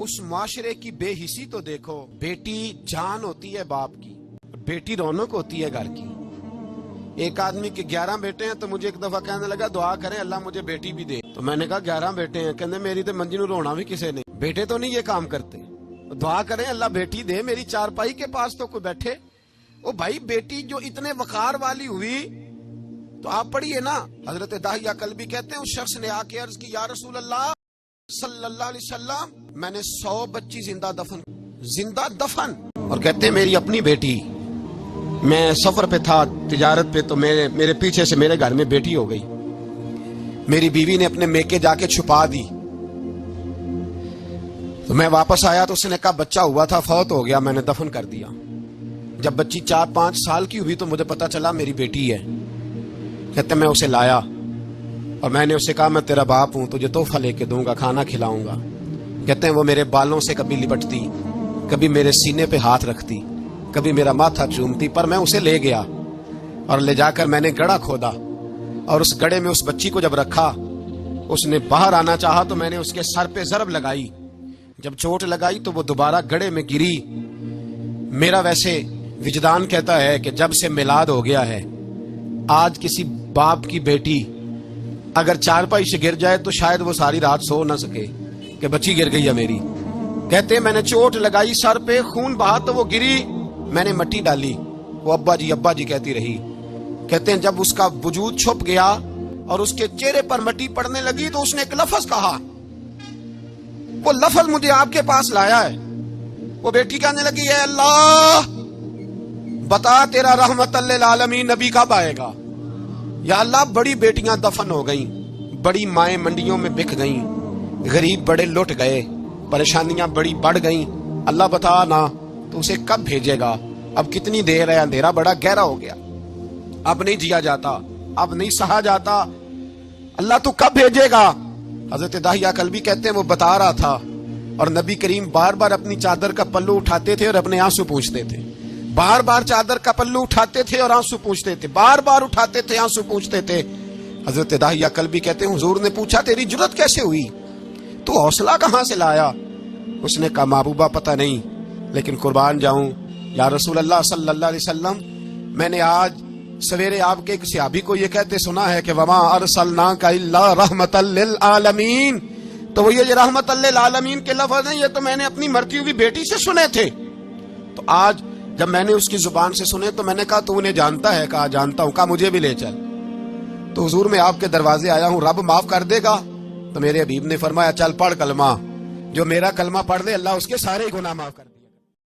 उस मुआशरे की बेहिसी तो देखो। बेटी जान होती है बाप की, बेटी रौनक होती है घर की। एक आदमी के 11 बेटे हैं तो मुझे एक दफा कहने लगा दुआ करें अल्लाह मुझे बेटी भी दे। तो मैंने कहा 11 बेटे हैं, कहने मेरी तो मंजी नूं रोना भी किसे नहीं, बेटे तो नहीं ये काम करते, दुआ करें अल्लाह बेटी दे। मेरी चारपाई के पास तो कोई बैठे। ओ भाई बेटी जो इतने वकार वाली हुई तो आप पढ़िए ना, हजरत दाहिया कल्बी कहते हैं उस शख्स ने आके अर्ज की या रसूल अल्लाह सल्लल्लाहु अलैहि वसल्लम मैंने 100 बच्ची जिंदा दफन। और कहते हैं मेरी अपनी बेटी, मैं सफर पे था तिजारत पे, तो मेरे पीछे से मेरे घर में बेटी हो गई। मेरी बीवी ने अपने मेके जाके छुपा दी, तो मैं वापस आया तो उसने कहा बच्चा हुआ था फौत हो गया, मैंने दफन कर दिया। जब बच्ची 4-5 साल की हुई तो मुझे पता चला मेरी बेटी है। कहते मैं उसे लाया और मैंने उससे कहा मैं तेरा बाप हूं, तुझे तोहफा लेके दूंगा, खाना खिलाऊंगा। कहते हैं वो मेरे बालों से कभी लिपटती, कभी मेरे सीने पे हाथ रखती, कभी मेरा माथा चूमती, पर मैं उसे ले गया और ले जाकर मैंने गड़ा खोदा और उस गड़े में उस बच्ची को जब रखा, उसने बाहर आना चाहा तो मैंने उसके सर पे ज़रब लगाई। जब चोट लगाई तो वो दोबारा गड़े में गिरी। मेरा वैसे विजदान कहता है कि जब से मिलाद हो गया है, आज किसी बाप की बेटी अगर चारपाई से गिर जाए तो शायद वो सारी रात सो ना सके कि बच्ची गिर गई है मेरी। कहते मैंने चोट लगाई सर पे, खून बहा तो वो गिरी, मैंने मट्टी डाली, वो अब्बा जी कहती रही। कहते हैं जब उसका वजूद छुप गया और उसके चेहरे पर मट्टी पड़ने लगी तो उसने एक लफ्ज कहा, वो लफ्ज मुझे आपके पास लाया है। वो बेटी कहने लगी है अल्लाह बता तेरा रहमतल लिल आलमीन नबी कब आएगा। या अल्लाह बड़ी बेटियां दफन हो गईं, बड़ी माएं मंडियों में बिक गईं, गरीब बड़े लुट गए, परेशानियां बड़ी बढ़ गईं, अल्लाह बता ना तो उसे कब भेजेगा। अब कितनी देर है, अंधेरा बड़ा गहरा हो गया, अब नहीं जिया जाता, अब नहीं सहा जाता, अल्लाह तू कब भेजेगा। हजरत दाहिया कल्बी कहते हैं वो बता रहा था और नबी करीम बार बार अपनी चादर का पल्लू उठाते थे और अपने आंसू पूंछते थे, बार बार चादर का पल्लू उठाते थे और आंसू पूंछते थे, बार बार उठाते थे आंसू पूंछते थे। हजरत दाहिया कल्बी कहते हैं हुजूर ने पूछा तेरी जुर्रत कैसे हुई, तू हौसला कहां से लाया। उसने कहा महबूबा पता नहीं, लेकिन कुर्बान जाऊं या रसूल अल्लाह सल्लल्लाहु अलैहि वसल्लम मैंने आज सवेरे आपके एक सहाबी को ये कहते सुना है कि वमा अरसलनाका इल्ला रहमतल लिल आलमीन। तो वो ये रहमतल लिल आलमीन के लफ्ज़ हैं, ये तो मैंने अपनी मरती हुई बेटी से सुने थे। तो आज जब मैंने उसकी जुबान से सुने तो मैंने कहा तू उन्हें जानता है। कहा जानता हूं। कहा मुझे भी ले चल। तो हुजूर मैं आपके दरवाजे आया हूं, रब माफ कर देगा। तो मेरे हबीब ने फरमाया चल पढ़ कलमा, जो मेरा कलमा पढ़ ले अल्लाह उसके सारे गुनाह माफ कर दे।